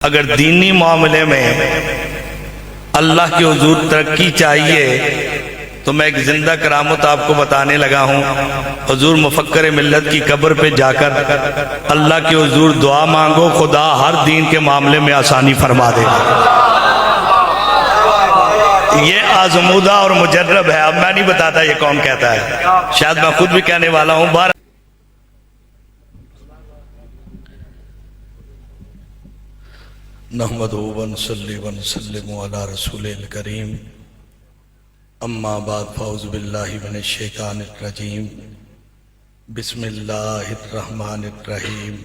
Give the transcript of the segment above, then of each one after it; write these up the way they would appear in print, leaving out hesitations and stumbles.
اگر دینی معاملے میں اللہ کی حضور ترقی چاہیے تو میں ایک زندہ کرامت آپ کو بتانے لگا ہوں۔ حضور مفکر ملت کی قبر پہ جا کر اللہ کی حضور دعا مانگو، خدا ہر دین کے معاملے میں آسانی فرما دے گا۔ یہ آزمودہ اور مجرب ہے، اب میں نہیں بتاتا یہ کون کہتا ہے، شاید میں خود بھی کہنے والا ہوں۔ نحمدہ ونصلی ونسلم علی رسول الکریم، اما بعد فاعوذ باللہ من الشیطان الرجیم، بسم اللہ الرحمن الرحیم۔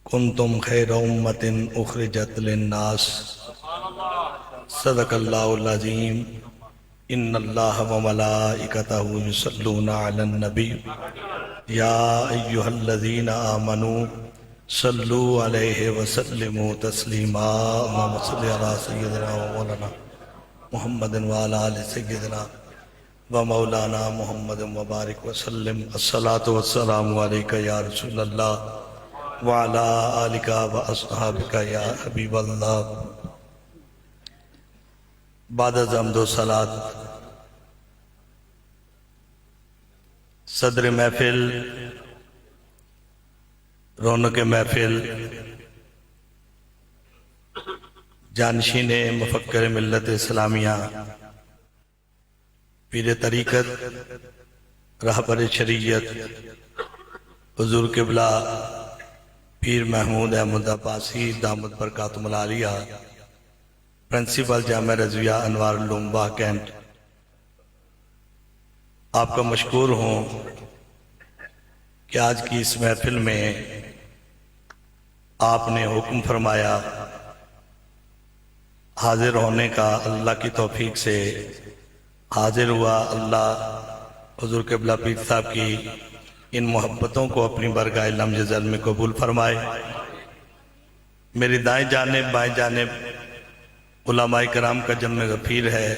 کنتم خیر امت اخرجت للناس، صدق اللہ العظیم۔ ان اللہ وملائکتہ یصلون علی النبی یا ایہا الذین آمنوا صلوا علیہ وسلموا تسلیما۔ اللہم صلی علی سیدنا و مولانا محمد وعلی آل سیدنا و مولانا محمد مبارک وسلم۔ الصلاة والسلام علیکہ یا رسول اللہ وعلی آلکہ و اصحابکہ یا حبیب اللہ۔ بعد از حمد و صلاة صدر محفل، رونق محفل، جانشین مفکر ملت اسلامیہ، پیر طریقت، رہبر شریعت، حضور قبلہ پیر محمود احمد عباسی دامت برکاتہم العالیہ، پرنسپل جامعہ رضویہ انوار العلوم باغ کینٹ، آپ کا مشکور ہوں کہ آج کی اس محفل میں آپ نے حکم فرمایا حاضر ہونے کا۔ اللہ کی توفیق سے حاضر ہوا۔ اللہ حضور قبلہ پیر صاحب کی ان محبتوں کو اپنی برگاہ لمج ذل میں قبول فرمائے۔ میری دائیں جانب بائیں جانب علماء کرام کا جمع غفیر ہے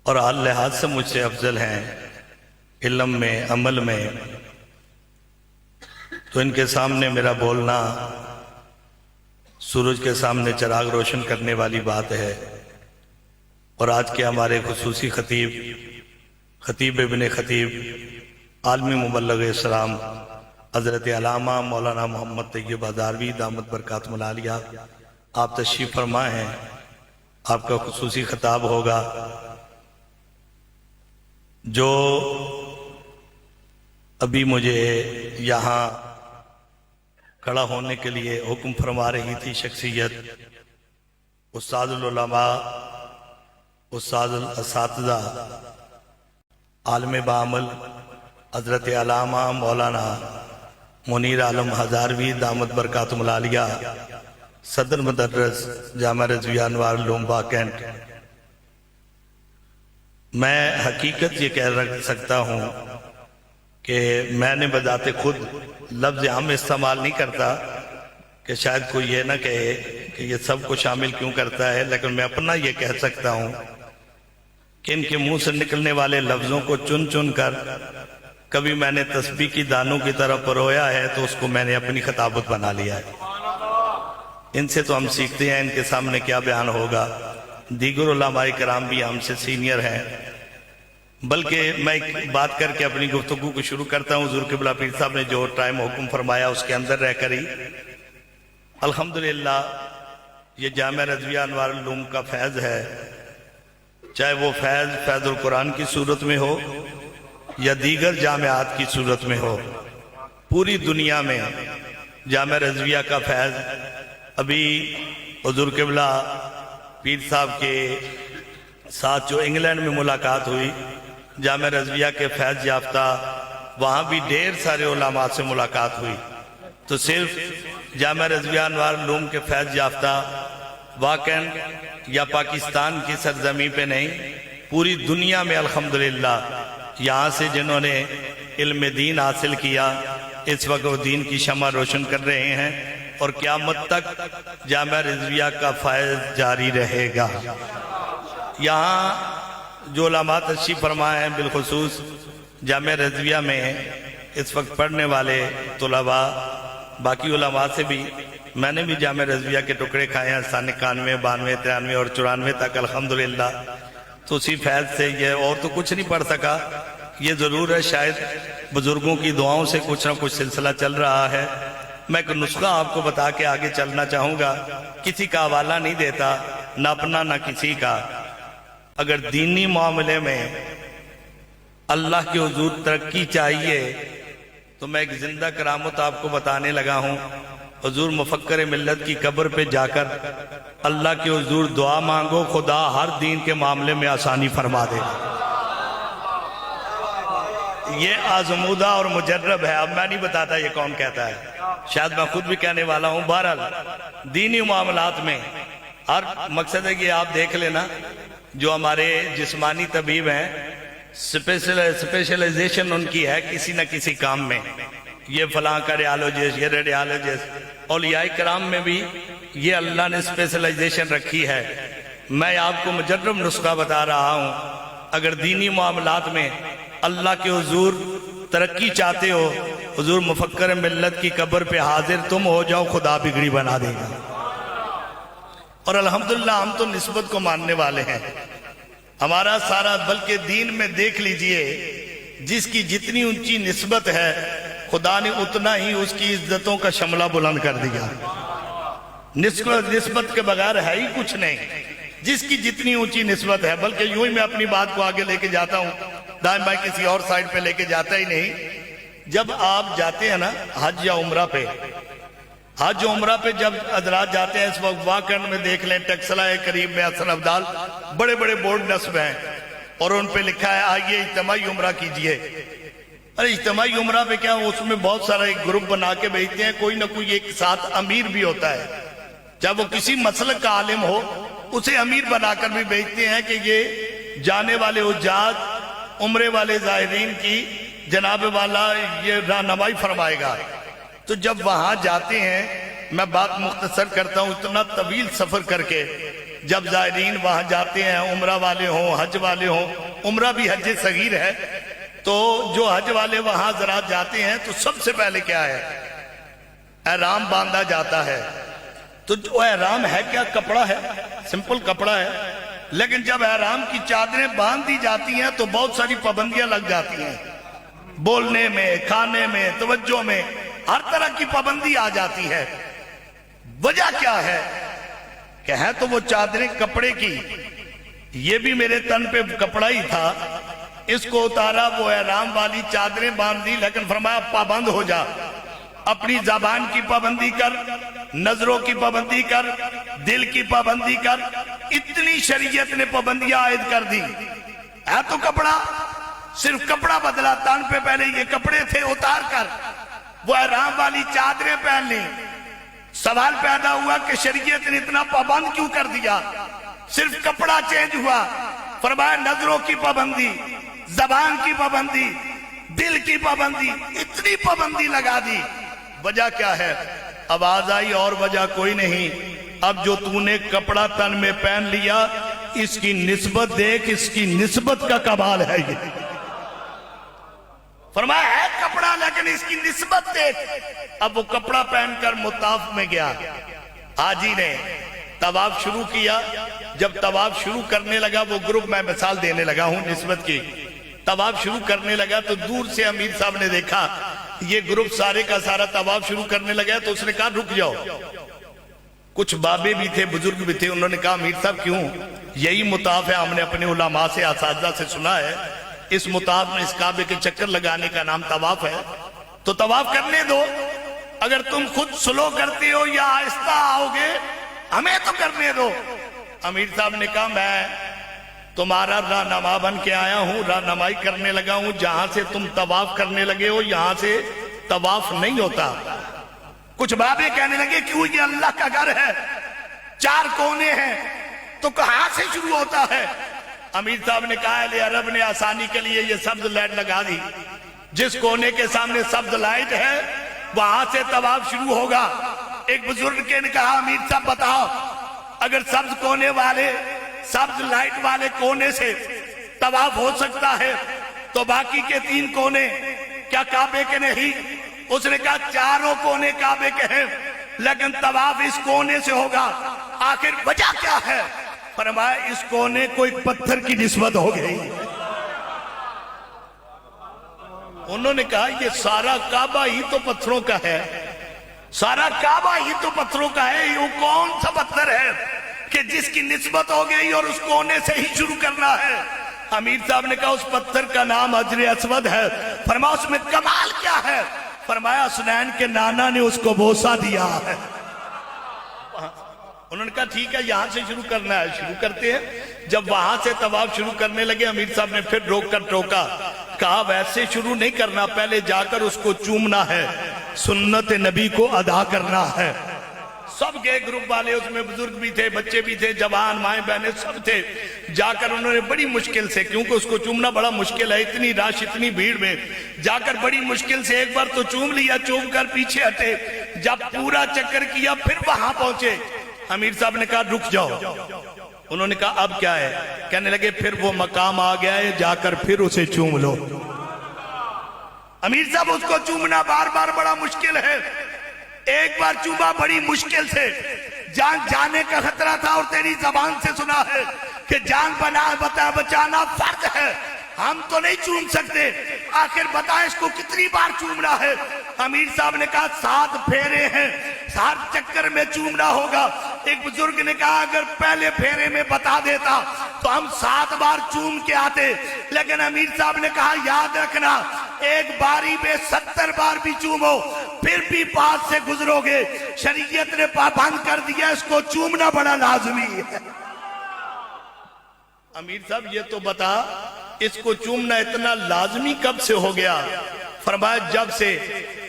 اور ہر لحاظ سے مجھ سے افضل ہیں، علم میں، عمل میں، تو ان کے سامنے میرا بولنا سورج کے سامنے چراغ روشن کرنے والی بات ہے۔ اور آج کے ہمارے خصوصی خطیب ابن خطیب، عالمی مبلغ اسلام حضرت علامہ مولانا محمد طیب ہزاروی دامت برکاتہم العالیہ، آپ تشریف فرما ہیں۔ آپ کا خصوصی خطاب ہوگا۔ جو ابھی مجھے یہاں کھڑا ہونے کے لیے حکم فرما رہی تھی شخصیت، استاد العلماء، استاد الاساتذہ، عالم بعمل حضرت علامہ مولانا منیر عالم ہزاروی دامت برکاتہم العالیہ، صدر مدرس جامعہ رضویہ انوار العلوم باغ کینٹ۔ میں حقیقت یہ کہہ سکتا ہوں کہ میں نے بذات خود لفظ ہم استعمال نہیں کرتا کہ شاید کوئی یہ نہ کہے کہ یہ سب کو شامل کیوں کرتا ہے، لیکن میں اپنا یہ کہہ سکتا ہوں کہ ان کے منہ سے نکلنے والے لفظوں کو چن چن کر کبھی میں نے تسبیح کی دانوں کی طرف پرویا ہے تو اس کو میں نے اپنی خطابت بنا لیا ہے۔ ان سے تو ہم سیکھتے ہیں، ان کے سامنے کیا بیان ہوگا۔ دیگر علماء کرام بھی ہم سے سینئر ہیں۔ بلکہ میں ایک بات کر کے اپنی گفتگو کو شروع کرتا ہوں۔ حضور قبلہ پیر صاحب نے جو ٹائم حکم فرمایا اس کے اندر رہ کر ہی الحمدللہ یہ جامعہ رضویہ انوار العلوم کا فیض ہے، چاہے وہ فیض القرآن کی صورت میں ہو یا دیگر جامعات کی صورت میں ہو، پوری دنیا میں جامعہ رضویہ کا فیض۔ ابھی حضور قبلہ پیر صاحب کے ساتھ جو انگلینڈ میں ملاقات ہوئی، جامعہ رضویہ کے فیض یافتہ، وہاں بھی ڈھیر سارے علماء سے ملاقات ہوئی۔ تو صرف جامعہ رضویہ انوار العلوم کے فیض یافتہ واقعاً یا پاکستان کی سرزمین پہ نہیں، پوری دنیا میں الحمدللہ یہاں سے جنہوں نے علم دین حاصل کیا، اس وقت وہ دین کی شمع روشن کر رہے ہیں اور قیامت تک جامعہ رضویہ کا فیض جاری رہے گا۔ یہاں جو علماء تشریف فرما ہیں، بالخصوص جامعہ رضویہ میں اس وقت پڑھنے والے طلباء باقی علماء سے بھی میں نے بھی جامعہ رضویہ کے ٹکڑے کھائے ہیں سن 91 92 93 اور 94 تک الحمدللہ. تو اسی فیض سے یہ اور تو کچھ نہیں پڑھ سکا. یہ ضرور ہے شاید بزرگوں کی دعاؤں سے کچھ نہ کچھ سلسلہ چل رہا ہے. میں ایک نسخہ آپ کو بتا کے آگے چلنا چاہوں گا. کسی کا حوالہ نہیں دیتا، نہ اپنا نہ کسی کا. اگر دینی معاملے میں اللہ کے حضور ترقی چاہیے تو میں ایک زندہ کرامت آپ کو بتانے لگا ہوں. حضور مفکر ملت کی قبر پہ جا کر اللہ کے حضور دعا مانگو، خدا ہر دین کے معاملے میں آسانی فرما دے. یہ آزمودہ اور مجرب ہے. اب میں نہیں بتاتا یہ کون کہتا ہے، شاید میں خود بھی کہنے والا ہوں. بہرحال دینی معاملات میں ہر مقصد ہے کہ آپ دیکھ لینا جو ہمارے جسمانی طبیب ہیں اسپیشلائزیشن ان کی ہے کسی نہ کسی کام میں. یہ فلاں کا ریالوجسٹ، یہ ریڈیالوجسٹ. اولیاء کرام میں بھی یہ اللہ نے اسپیشلائزیشن رکھی ہے. میں آپ کو مجرب نسخہ بتا رہا ہوں. اگر دینی معاملات میں اللہ کے حضور ترقی چاہتے ہو، حضور مفکر ملت کی قبر پہ حاضر تم ہو جاؤ، خدا بگڑی بنا دے گا. اور الحمدللہ ہم تو نسبت کو ماننے والے ہیں. ہمارا سارا بلکہ دین میں دیکھ لیجئے جس کی جتنی اونچی نسبت ہے خدا نے اتنا ہی اس کی عزتوں کا شملہ بلند کر دیا. نسبت کے بغیر ہے ہی کچھ نہیں. جس کی جتنی اونچی نسبت ہے، بلکہ یوں ہی میں اپنی بات کو آگے لے کے جاتا ہوں، دائیں بائیں کسی اور سائڈ پہ لے کے جاتا ہی نہیں. جب آپ جاتے ہیں نا حج یا عمرہ پہ، حج و عمرہ پہ جب حضرات جاتے ہیں، اس وقت واکنڈ میں دیکھ لیں ٹیکسلا قریب میں حسن ابدال بڑے بڑے بورڈ نصب ہیں اور ان پہ لکھا ہے آئیے اجتماعی عمرہ کیجئے. ارے اجتماعی عمرہ پہ کیا، اس میں بہت سارا ایک گروپ بنا کے بھیجتے ہیں. کوئی نہ کوئی ایک ساتھ امیر بھی ہوتا ہے، چاہے وہ کسی مسلک کا عالم ہو، اسے امیر بنا کر بھی بھیجتے ہیں کہ یہ جانے والے حجاج عمرے والے زائرین کی جناب والا یہ رہنمائی فرمائے گا. تو جب وہاں جاتے ہیں، میں بات مختصر کرتا ہوں، اتنا طویل سفر کر کے جب زائرین وہاں جاتے ہیں، عمرہ والے ہوں حج والے ہوں، عمرہ بھی حج صغیر ہے، تو جو حج والے وہاں ذرا جاتے ہیں تو سب سے پہلے کیا ہے، احرام باندھا جاتا ہے. تو جو احرام ہے کیا، کپڑا ہے، سمپل کپڑا ہے. لیکن جب احرام کی چادریں باندھ دی جاتی ہیں تو بہت ساری پابندیاں لگ جاتی ہیں، بولنے میں، کھانے میں، توجہ میں، ہر طرح کی پابندی آ جاتی ہے. وجہ کیا ہے کہ ہے تو وہ چادریں کپڑے کی، یہ بھی میرے تن پہ کپڑا ہی تھا، اس کو اتارا، وہ احرام والی چادریں باندھ دی، لیکن فرمایا پابند ہو جا، اپنی زبان کی پابندی کر، نظروں کی پابندی کر، دل کی پابندی کر. اتنی شریعت نے پابندیاں عائد کر دی. ہے تو کپڑا، صرف کپڑا بدلا، تن پہ پہلے یہ کپڑے تھے، اتار کر وہ احرام والی چادریں پہن لی. سوال پیدا ہوا کہ شریعت نے اتنا پابند کیوں کر دیا؟ صرف کپڑا چینج ہوا. فرمایا نظروں کی پابندی، زبان کی پابندی، دل کی پابندی، اتنی پابندی لگا دی. وجہ کیا ہے؟ آواز آئی اور وجہ کوئی نہیں. اب جو تو نے کپڑا تن میں پہن لیا، اس کی نسبت دیکھ، اس کی نسبت کا کمال ہے یہ. فرمایا ہے کپڑا لیکن اس کی نسبت دیکھ. اب وہ کپڑا پہن کر مطاف میں گیا، حاجی نے طواف شروع کیا. جب طواف شروع کرنے لگا، وہ گروپ میں مثال دینے لگا ہوں نسبت کی، طواف شروع کرنے لگا تو دور سے امیر صاحب نے دیکھا یہ گروپ سارے کا سارا طواف شروع کرنے لگا، تو اس نے کہا رک جاؤ. کچھ بابے بھی تھے، بزرگ بھی تھے، انہوں نے کہا امیر صاحب کیوں؟ یہی مطاف ہے، ہم نے اپنے علماء سے، اساتذہ سے سنا ہے، اس مطاف میں اس کعبے کے چکر لگانے کا نام طواف ہے، تو طواف کرنے دو. اگر تم خود سلو کرتے ہو یا آہستہ آؤ گے، ہمیں تو کرنے دو. امیر صاحب نے کہا میں تمہارا رہنما بن کے آیا ہوں، رہنمائی کرنے لگا ہوں. جہاں سے تم طواف کرنے لگے ہو یہاں سے طواف نہیں ہوتا. کچھ بابے کہنے لگے کیوں، یہ اللہ کا گھر ہے، 4 کونے ہیں، تو کہاں سے شروع ہوتا ہے؟ امیر صاحب نے کہا اہل عرب نے آسانی کے لیے یہ سبز لائٹ لگا دی، جس کونے کے سامنے سبز لائٹ ہے وہاں سے طواف شروع ہوگا. ایک بزرگ نے کہا امیر صاحب بتاؤ، اگر سبز کونے والے، سبز لائٹ والے کونے سے طواف ہو سکتا ہے تو باقی کے 3 کونے کیا کعبے کے نہیں؟ اس نے کہا چاروں کونے کعبے کے ہیں لیکن طواف اس کونے سے ہوگا، آخر وجہ کیا ہے؟ فرمایا اس کونے کو ایک پتھر کی نسبت ہو گئی۔ انہوں نے کہا یہ سارا کعبہ ہی تو پتھروں کا ہے، سارا کعبہ ہی تو پتھروں کا ہے، یہ کون سا پتھر ہے کہ جس کی نسبت ہو گئی اور اس کونے سے ہی شروع کرنا ہے؟ امیر صاحب نے کہا اس پتھر کا نام حجر اسود ہے۔ فرمایا اس میں کمال کیا ہے؟ فرمایا حسنین کے نانا نے اس کو بوسہ دیا ہے۔ انہوں نے کہا ٹھیک ہے یہاں سے شروع کرنا ہے، شروع کرتے ہیں۔ جب وہاں سے طواف شروع کرنے لگے امیر صاحب نے پھر روک کر ٹوکا، کہا ویسے شروع نہیں کرنا، پہلے جا کر اس کو چومنا ہے، سنت نبی کو ادا کرنا ہے۔ سب گئے گروپ والے، اس میں بزرگ بھی تھے، بچے بھی تھے، جوان مائیں بہنیں سب تھے۔ جا کر انہوں نے بڑی مشکل سے، کیونکہ اس کو چومنا بڑا مشکل ہے، اتنی رش اتنی بھیڑ میں، جا کر بڑی مشکل سے ایک بار تو چوم لیا، چوم کر پیچھے ہٹے، جب پورا چکر کیا پھر وہاں پہنچے۔ امیر صاحب نے کہا رک جاؤ۔ انہوں نے کہا اب کیا ہے؟ کہنے لگے پھر وہ مقام آ گیا ہے، جا کر پھر اسے چوم لو۔ امیر صاحب اس کو چومنا بار بار بڑا مشکل ہے، ایک بار چوما بڑی مشکل سے، جان جانے کا خطرہ تھا اور تیری زبان سے سنا ہے کہ جان بچانا فرض ہے، ہم تو نہیں چوم سکتے، آخر بتا اس کو کتنی بار چومنا ہے؟ امیر صاحب نے کہا 7 پھیرے ہیں، 7 چکر میں چومنا ہوگا۔ ایک بزرگ نے کہا اگر پہلے پھیرے میں بتا دیتا تو ہم 7 بار چوم کے آتے، لیکن امیر صاحب نے کہا یاد رکھنا ایک باری میں 70 بار بھی چومو پھر بھی پاس سے گزرو گے، شریعت نے پابند کر دیا اس کو چومنا بڑا لازمی ہے۔ امیر صاحب یہ تو بتا اس کو چومنا اتنا لازمی کب سے ہو گیا؟ فرمایا جب سے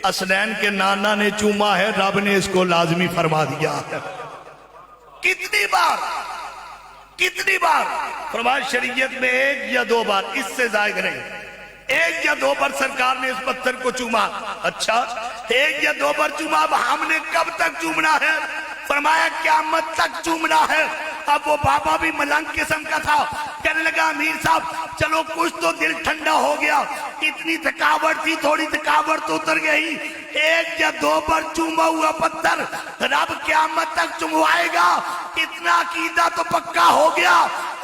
حسنین کے نانا نے چوما ہے رب نے اس کو لازمی فرما دیا ہے۔ کتنی بار؟ کتنی بار؟ فرمایا شریعت میں 1 یا 2 بار، اس سے زائد نہیں، 1 یا 2 بار سرکار نے اس پتھر کو چوما۔ اچھا 1 یا 2 بار چوما، اب ہم نے کب تک چومنا ہے؟ فرمایا قیامت تک چومنا ہے۔ اب وہ بابا بھی ملنگ قسم کا تھا، کہنے لگا امیر صاحب چلو کچھ تو دل ٹھنڈا ہو گیا، اتنی تھکاوٹ تھی تھوڑی تھکاوٹ تو اتر گئی، 1 یا 2 بار چوما ہوا پتھر رب قیامت تک چموائے گا، اتنا عقیدہ تو پکا ہو گیا۔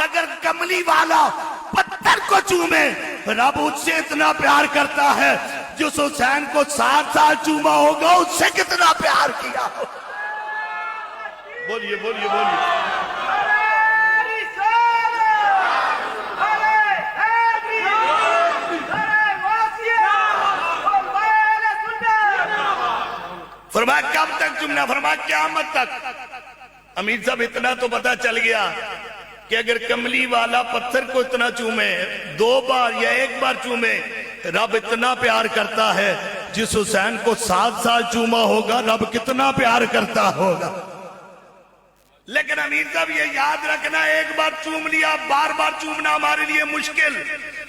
اگر کملی والا پتھر کو چومے رب اس سے اتنا پیار کرتا ہے، جس حسین کو 7 سال چوما ہوگا اس سے کتنا پیار کیا ہو۔ بولیے بولیے بولیے۔ فرمایا کب تک چومنا؟ فرمایا قیامت تک۔ امیر صاحب اتنا تو پتا چل گیا کہ اگر کملی والا پتھر کو اتنا چومے 2 بار یا 1 بار چومے رب اتنا پیار کرتا ہے، جس حسین کو 7 سال چوما ہوگا رب کتنا پیار کرتا ہوگا۔ لیکن امیر صاحب یہ یاد رکھنا 1 بار چوم لیا، بار بار چومنا ہمارے لیے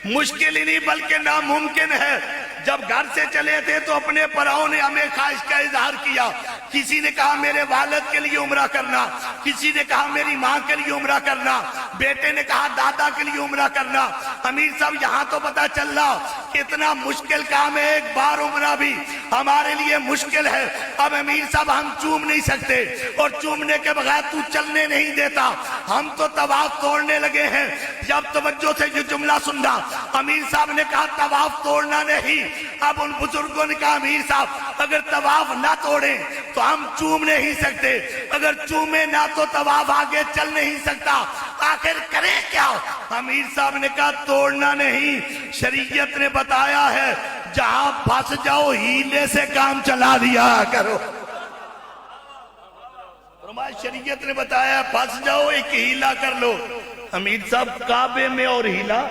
مشکل ہی نہیں بلکہ ناممکن ہے۔ جب گھر سے چلے تھے تو اپنے پراؤں نے ہمیں خواہش کا اظہار کیا، کسی نے کہا میرے والد کے لیے عمرہ کرنا، کسی نے کہا میری ماں کے لیے عمرہ کرنا، بیٹے نے کہا دادا کے لیے عمرہ کرنا۔ امیر صاحب یہاں تو پتا چل رہا اتنا مشکل کام ہے، 1 بار عمرہ بھی ہمارے لیے مشکل ہے۔ اب امیر صاحب ہم چوم نہیں سکتے اور چومنے کے بغیر تو چلنے نہیں دیتا، ہم تو طواف توڑنے لگے ہیں۔ جب توجہ سے یہ جملہ سننا، امیر صاحب نے کہا طواف توڑنا نہیں۔ اب ان بزرگوں نے کہا امیر صاحب اگر طواف نہ توڑیں تو ہم چوم نہیں سکتے، اگر چومے نہ تو طواف آگے چل نہیں سکتا، آخر کریں کیا؟ امیر صاحب نے کہا توڑنا نہیں، شریعت نے بتایا ہے جہاں پھنس جاؤ ہیلے سے کام چلا دیا کرو۔ شریعت نے بتایا پھنس جاؤ ایک ہیلا کر لو۔ امیر صاحب کعبے میں اور ہیلا،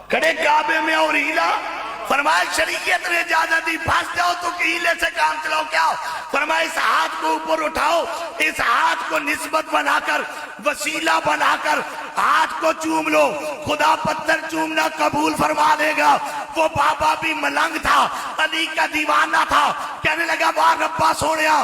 کھڑے کعبے میں اور ہیلا۔ فرمایا شریعت نے اجازت دی پھنس جاؤ تو ہیلے سے کام چلاؤ کیا؟ فرمایا اس ہاتھ کو اوپر اٹھاؤ، اس ہاتھ کو نسبت بنا کر وسیلہ بنا کر ہاتھ کو چوم لو، خدا پتھر چومنا قبول فرما دے گا۔ وہ بابا بھی ملنگ تھا، علی کا دیوانہ تھا، کہنے لگا واہ ربا سونیا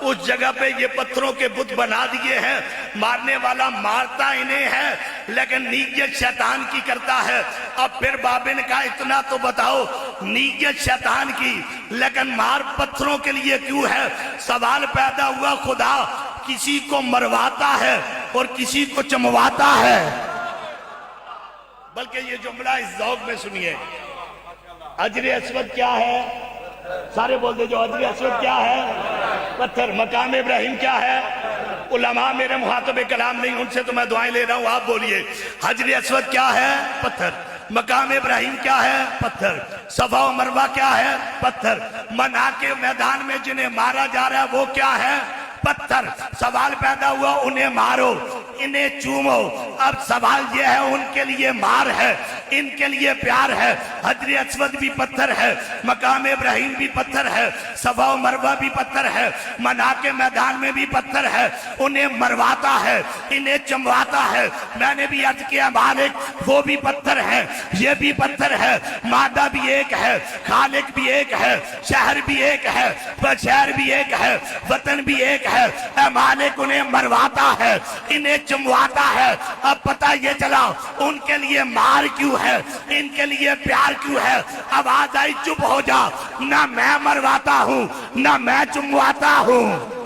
اس جگہ پہ یہ پتھروں کے بت بنا دیے ہیں، مارنے والا مارتا انہیں ہے لیکن نیت شیطان کی کرتا ہے۔ اب پھر بابے نے کہا اتنا تو بتاؤ، نیت شیطان کی لیکن مار پتھروں کے لیے کیوں ہے؟ سوال پیدا ہوا، خدا کسی کو مرواتا ہے اور کسی کو چمواتا ہے۔ بلکہ یہ جملہ اس ذوق میں سنیے، حجر اسود کیا ہے؟ سارے بول دے جو حجر اسود کیا ہے؟ پتھر۔ مقام ابراہیم کیا ہے؟ علماء میرے مخاطب کلام نہیں، ان سے تو میں دعائیں لے رہا ہوں، آپ بولیے۔ حجر اسود کیا ہے؟ پتھر۔ مقام ابراہیم کیا ہے؟ پتھر۔ صفا و مروہ کیا ہے؟ پتھر۔ منا کے میدان میں جنہیں مارا جا رہا ہے وہ کیا ہے؟ پتھر۔ سوال پیدا ہوا انہیں مارو، انہیں چومو۔ اب سوال یہ ہے ان کے لیے مار ہے، ان کے لیے پیار ہے۔ حجر اسود بھی پتھر ہے، مقام ابراہیم بھی پتھر ہے، صفا و مروہ بھی پتھر ہے، منا کے میدان میں بھی پتھر ہے۔ انہیں مرواتا ہے، انہیں چمواتا ہے۔ میں نے بھی عرض کیا مالک وہ بھی پتھر ہے، یہ بھی پتھر ہے، مادہ بھی ایک ہے، خالق بھی ایک ہے، شہر بھی ایک ہے، شہر بھی ایک ہے، وطن بھی ایک ہے۔ اے مالک انہیں مرواتا ہے، انہیں چمواتا ہے۔ اب پتہ یہ چلا ان کے لیے مار کیوں ہے، ان کے لیے پیار کیوں ہے۔ آواز آئی چپ ہو جا، نہ میں مرواتا ہوں نہ میں چمواتا ہوں۔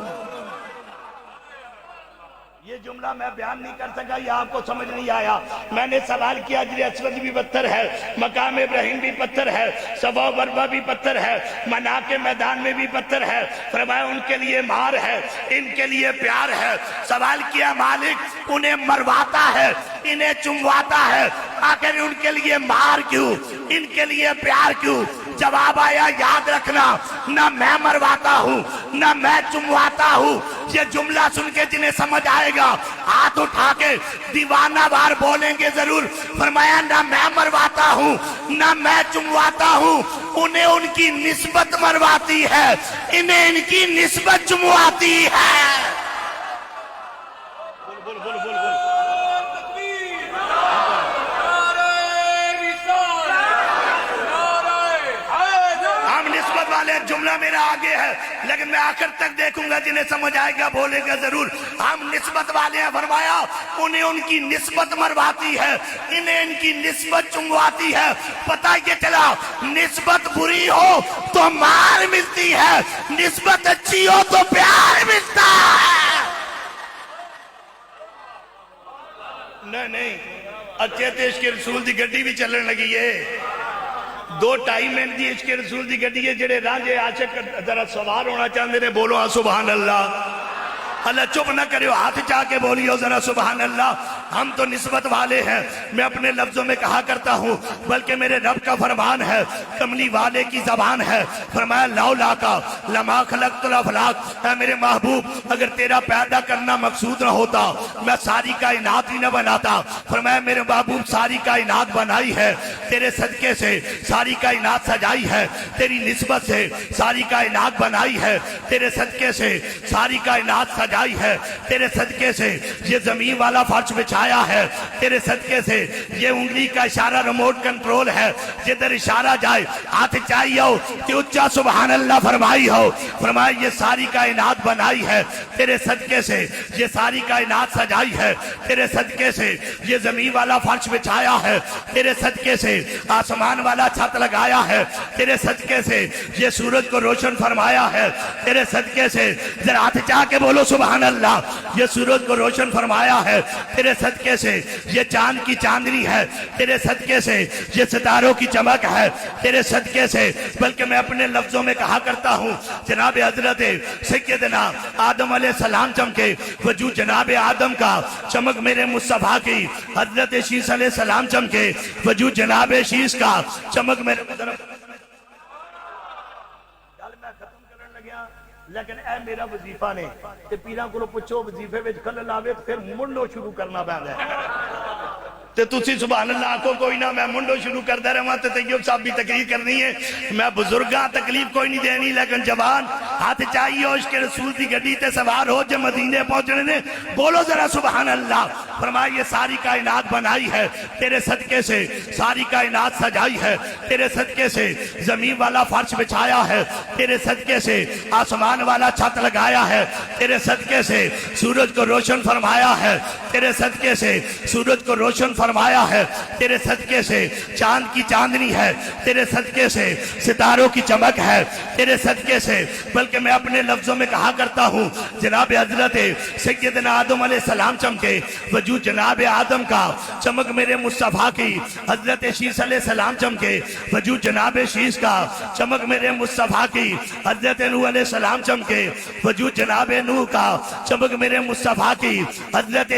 یہ جملہ میں بیان نہیں کر سکا، یہ آپ کو سمجھ نہیں آیا۔ میں نے سوال کیا حجر اسود بھی پتھر ہے، مقام ابراہیم بھی پتھر ہے، صفا و مروہ بھی پتھر ہے، منا کے میدان میں بھی پتھر ہے۔ فرمایا ان کے لیے مار ہے، ان کے لیے پیار ہے۔ سوال کیا مالک انہیں مرواتا ہے، انہیں چمواتا ہے، آخر ان کے لیے مار کیوں، ان کے لیے پیار کیوں؟ جواب آیا یاد رکھنا، نہ میں مرواتا ہوں نہ میں چمواتا ہوں۔ یہ جملہ سن کے جنہیں سمجھ آئے گا ہاتھ اٹھا کے دیوانہ وار بولیں گے ضرور۔ فرمایا نہ میں مرواتا ہوں نہ میں چمواتا ہوں، انہیں ان کی نسبت مرواتی ہے، انہیں ان کی نسبت چمواتی ہے۔ بول بول بول بول۔ جملہ میرا آگے ہے لیکن میں آخر تک دیکھوں گا، جنہیں سمجھ آئے گا بولے گا ضرور ہم نسبت والے ہیں۔ فرمایا انہیں ان کی نسبت مرواتی ہے، انہیں ان کی نسبت چمواتی ہے۔ پتہ یہ چلا نسبت بری ہو تو مار ملتی ہے، نسبت اچھی ہو تو پیار ملتا ہے۔ نہیں اچھے تے عشق رسول دی گڈی بھی چلن لگی ہے، 2-2.5 منٹ دی عشق رسول دی گڈی ہے۔ جڑے رانجے عاشق ذرا سوار ہونا چاہتے نے بولو ہاں سبحان اللہ۔ اللہ چپ نہ کریو، ہاتھ چاہ کے بولیو ذرا سبحان اللہ۔ ہم تو نسبت والے ہیں، میں اپنے لفظوں میں کہا کرتا ہوں بلکہ میرے رب کا فرمان ہے، کملی والے کی زبان ہے۔ فرمایا لولا کا لما خلقت الافلاق، اے میرے محبوب اگر تیرا پیدا کرنا مقصود نہ ہوتا میں ساری کائنات ہی نہ بناتا۔ فرمایا میرے محبوب ساری کائنات بنائی ہے تیرے صدقے سے، ساری کائنات سجائی ہے تیری نسبت سے، ساری کائنات بنائی ہے تیرے صدقے سے، ساری کائنات سجائی ہے تیرے صدقے سے، یہ زمین والا فرش بچھایا ہے تیرے صدقے سے، یہ انگلی کا اشارہ ریموٹ کنٹرول ہے، جدھر اشارہ جائے ہاتھ چاہیے ہو کہ اچھا سبحان اللہ فرمائی ہو۔ فرمایا یہ ساری کائنات بنائی ہے تیرے صدقے سے، یہ ساری کائنات سجائی ہے تیرے صدقے سے، یہ زمین والا فرش بچھایا ہے تیرے صدقے سے، آسمان والا چھت لگایا ہے تیرے صدقے سے، یہ سورج کو روشن فرمایا ہے تیرے صدقے سے۔ ذرا ہاتھ چاہ کے بولو سبحان اللہ۔ یہ سورج کو روشن فرمایا ہے تیرے صدقے سے، یہ چاند کی چاندنی ہے تیرے صدقے سے، یہ ستاروں کی چمک ہے تیرے صدقے سے۔ بلکہ میں اپنے لفظوں میں کہا کرتا ہوں جناب حضرت سیدنا آدم علیہ السلام چمکے، وجود جناب آدم کا چمک میرے مصطفیٰ کی، حضرت شیس علیہ السلام چمکے، وجود جناب شیس کا چمک میرے لیکن اے میرا وظیفہ نے تے پیراں کو پوچھو وظیفے وچ خلل آوے پھر منڈو شروع کرنا پیندا ہے تے تسی سبحان اللہ کو کوئی نہ میں منڈو شروع کردا رہواں تے طیب صاحب بھی تقریر کرنی ہے، میں بزرگاں تکلیف کوئی نہیں دینی لیکن جوان ہاتھ چاہیے عشق رسول دی گڈی تے سوار ہو جے مدینے پہنچنے نے بولو ذرا سبحان اللہ۔ فرمایا یہ ساری کائنات بنائی ہے تیرے صدقے سے، ساری کائنات سجائی ہے تیرے صدقے سے، زمین والا فرش بچھایا ہے تیرے صدقے سے، آسمان والا چھت لگایا ہے تیرے صدقے سے، سورج کو روشن فرمایا ہے تیرے صدقے سے، سورج کو روشن فرمایا ہے تیرے صدقے سے، چاند کی چاندنی ہے تیرے صدقے سے، ستاروں کی چمک ہے تیرے صدقے سے۔ بلکہ میں اپنے لفظوں میں کہا کرتا ہوں جناب حضرت سیدنا آدم علیہ السلام چمکے، وجود جناب آدم کا چمک میرے مصطفیٰ کی، حضرت شیس علیہ السلام چمکے، وجود جناب شیس کا چمک میرے مصطفیٰ کی، حضرت نوح علیہ السلام چمکے، وجود جناب نوح کا چمک میرے مصطفیٰ کی، حضرت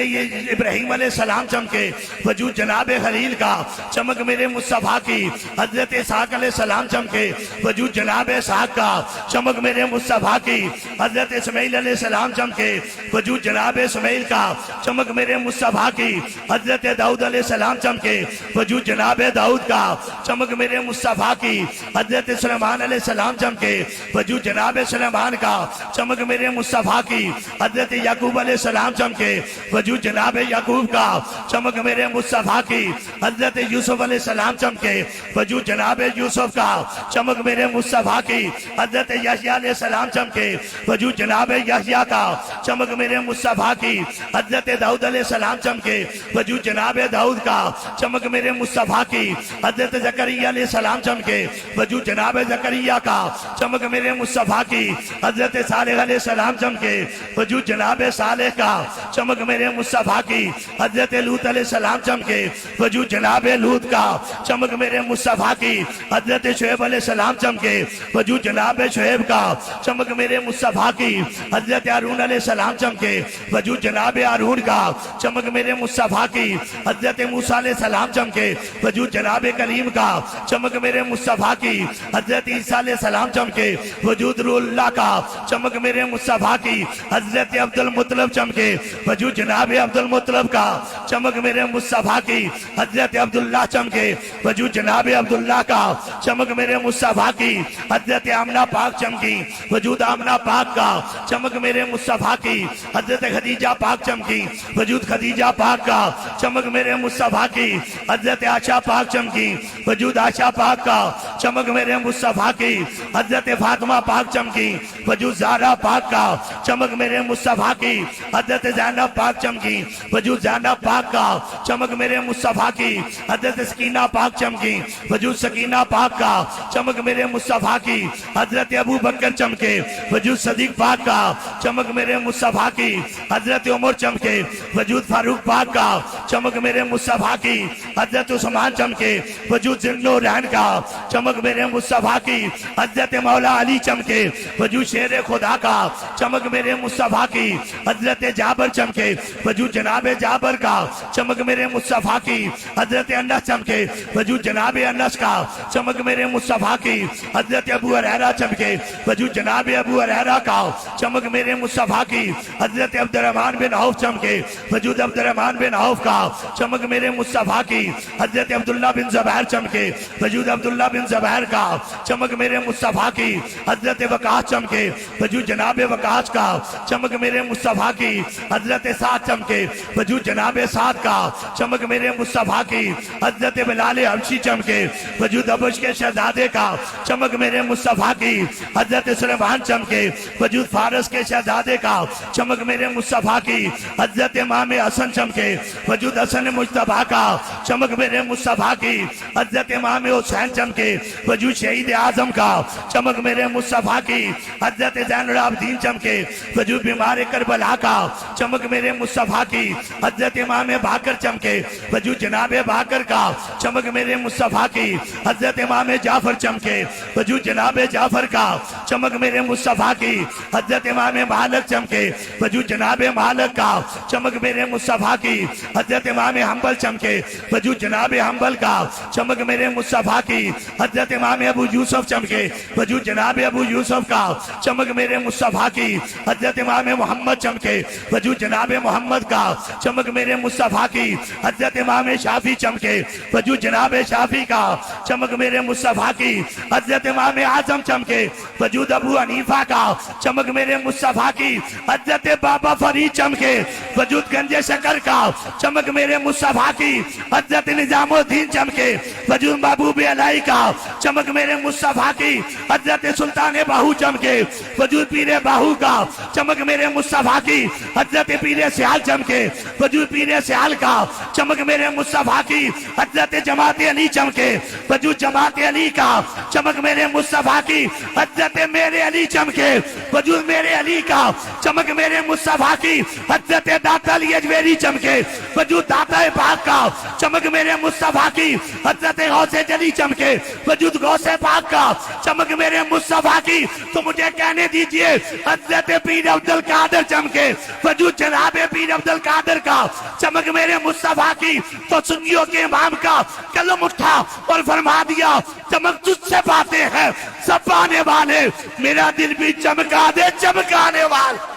ابراہیم علیہ السلام چمکے، وجود جناب خلیل کا چمک میرے مصطفیٰ کی، حضرت اسحاق علیہ السلام چمکے، وجود جناب اسحاق کا چمک میرے مصطفیٰ کی، حضرت اسماعیل علیہ السلام چمکے، وجود جناب اسماعیل کا چمک میرے مصطفیٰ کی، حضرت داؤد علیہ السلام چمکے، وجود جناب داؤد کا چمک میرے مصطفیٰ کی، حضرت سلیمان علیہ السلام چمکے، وجود جناب سلیمان کا چمک میرے مصطفیٰ کی، حضرت یعقوب علیہ السلام چمکے، وجود جناب یعقوب کا چمک میرے مصطفیٰ کی، حضرت یوسف علیہ السلام چمکے، وجود جناب یوسف کا چمک میرے مصطفیٰ کی، حضرت یحییٰ علیہ السلام چمکے، وجود جناب یحییٰ کا چمک میرے مصطفیٰ کی، حضرت داؤد علیہ السلام چمکے، وجود جناب داؤد کا چمک میرے مصطفیٰ کی، حضرت زکریا علیہ السلام چمکے، وجود جناب زکریا کا چمک میرے مصطفیٰ کی، حضرت صالح علیہ السلام چمکے، وجود جناب صالح کا چمک میرے مصطفیٰ کی، حضرت لوط علیہ السلام چمکے، وجود جناب لوط کا چمک میرے مصطفیٰ کی، حضرت شعیب علیہ السلام چمکے، وجود جناب شعیب کا چمک میرے مصطفیٰ کی، حضرت ہارون علیہ السلام چمکے، وجود جناب ہارون کا چمک میرے مصطفیٰ کی، حضرت موسیٰ علیہ السلام چمکے، وجود جناب کریم کا چمک میرے مصطفیٰ کی، حضرت عیسیٰ علیہ السلام چمکے، وجود روح اللہ کا چمک میرے مصطفیٰ کی، حضرت عبد المطلب چمکے، وجود جناب عبد المطلب کا چمک میرے مصطفیٰ کی، حضرت عبداللہ چمکے، وجود جناب عبداللہ کا چمک میرے مصطفیٰ کی، حضرت آمنہ پاک چمکی، وجود آمنہ پاک کا چمک میرے مصطفیٰ کی، حضرت خدیجہ پاک چمکی، وجود خدیجہ پاک کا چمک میرے مصطفیٰ کی، حضرت عائشہ پاک چمکی، وجود عائشہ پاک کا چمک میرے مصطفیٰ کی، حضرت فاطمہ پاک چمکی، وجود زہرا پاک کا چمک میرے مصطفیٰ کی، حضرت زینب پاک چمکی، وجود زینب پاک کا چمک میرے مصطفیٰ کی، حضرت سکینہ پاک چمکی، وجود سکینہ پاک کا چمک میرے مصطفیٰ کی، حضرت ابو بکر چمکے، وجود صدیق پاک کا چمک میرے مصطفیٰ کی، حضرت عمر چمکے، وجود فاروق پاک کا چمک میرے مصطفیٰ کی، حضرت عثمان چمکے، وجود ذوالنورین کا چمک میرے مصطفیٰ کی، حضرت مولا علی چمکے، وجود شیر خدا کا چمک میرے مصطفیٰ کی، حضرت جابر چمکے، وجود جناب جابر کا چمک میرے مصطفیٰ کی، حضرت انس چمکے، وجود جناب انس کا چمک میرے مصطفیٰ کی، حضرت ابو ہریرہ چمکے، وجود جناب ابو ہریرہ کا چمک میرے مصطفیٰ کی، حضرت عبد الرحمن بن عوف چمکے، وجود عبد الرحمن بن عوف کا چمک میرے مصطفیٰ کی، حضرت عبداللہ بن زبیر چمکے، وجود عبداللہ بن زبیر کا چمک میرے مصطفیٰ کی، حضرت وقاص چمکے، وجود جناب وقاص کا چمک میرے مصطفیٰ کی، حضرت سعد چمکے، وجود جناب سعد کا چمک میرے مصطفیٰ کی، حضرت بلال حبشی چمکے، وجود حبش کے شہزادے کا چمک میرے مصطفیٰ کی، حضرت سلیمان چمکے، وجود فارس کے شہزادے کا چمک میرے مصطفیٰ کی، حضرت امام حسن چمکے، وجود حسن مجتبیٰ کا چمک میرے مصطفیٰ کی، حضرت امام حسین چمکے، وجود شہید اعظم کا چمک میرے مصطفیٰ کی، حضرت زین العابدین چمکے، وجود بیمار کربلا کا چمک میرے مصطفیٰ کی، حضرت امام باقر چمکے، وجود جناب باقر کا چمک میرے مصطفیٰ کی، حضرت امام جعفر چمکے، وجود جناب جعفر کا چمک میرے مصطفیٰ کی، حضرت امام مالک چمکے، وجود جناب مالک کا چمک میرے مصطفیٰ کی، حضرت امام حنبل چمکے، وجود جناب حنبل کا چمک میرے مصطفیٰ کی، حضرت امام ابو یوسف چمکے، وجود جناب ابو یوسف کا چمک میرے مصطفیٰ کی، حضرت امام محمد چمکے، وجود جناب محمد کا چمک میرے مصطفیٰ کی، حضرت امام شافعی چمکے، وجود جناب شافعی کا چمک میرے مصطفیٰ کی، حضرت امام اعظم چمکے، وجود وجود ابو حنیفہ کا چمک میرے مصطفیٰ کی حضرت بابا فرید چمکے وجود گنج شکر کا چمک میرے مصطفیٰ کی حضرت نظام الدین چمکے وجود محبوب علائی کا چمک میرے مصطفیٰ کی حضرت سلطان باہو چمکے وجود پیر باہو کا چمک میرے مصطفیٰ کی حضرت پیر سیال چمکے وجود پیر سیال کا چمک میرے مصطفیٰ کی حضرت جماعت علی چمکے وجود جماعت علی کا چمک میرے مصطفیٰ کی حضرت میرے علی چمکے وجود میرے علی کا چمک میرے مصطفیٰ کی حضرت داتا علی اجویری چمکے وجود داتا پاک کا چمک میرے مصطفیٰ کی حضرت غوث جلی چمکے وجود غوث پاک کا چمک میرے مصطفیٰ کی تو مجھے کہنے دیجئے حضرت پیر عبدالقادر چمکے وجود جناب پیر عبدالقادر کا چمک میرے مصطفیٰ کی تو سنیوں کے امام کا کلم اٹھا اور فرما دیا چمک تجھ سے پاتے ہیں سب پانے والے میرا دل بھی چمکا دے چمکانے والے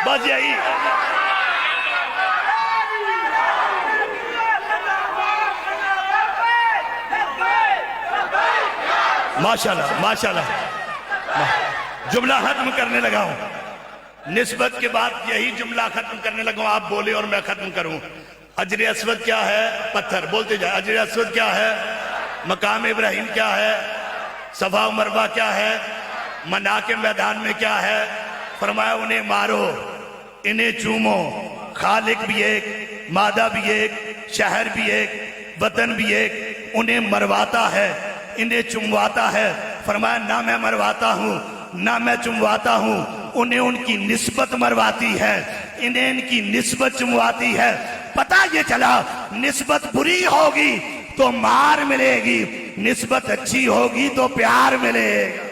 بس یہی ماشاءاللہ ماشاءاللہ جملہ ختم کرنے لگا ہوں نسبت کے بعد یہی جملہ ختم کرنے لگا ہوں آپ بولے اور میں ختم کروں حجر اسود کیا ہے پتھر بولتے جائے حجر اسود کیا ہے مقام ابراہیم کیا ہے صفا و مروہ کیا ہے منا کے میدان میں کیا ہے فرمایا انہیں مارو انہیں چومو خالق بھی ایک مادہ بھی ایک شہر بھی ایک وطن بھی ایک انہیں مرواتا ہے انہیں چمواتا ہے فرمایا نہ میں مرواتا ہوں نہ میں چمواتا ہوں انہیں ان کی نسبت مرواتی ہے انہیں ان کی نسبت چمواتی ہے پتہ یہ چلا نسبت بری ہوگی تو مار ملے گی نسبت اچھی ہوگی تو پیار ملے گا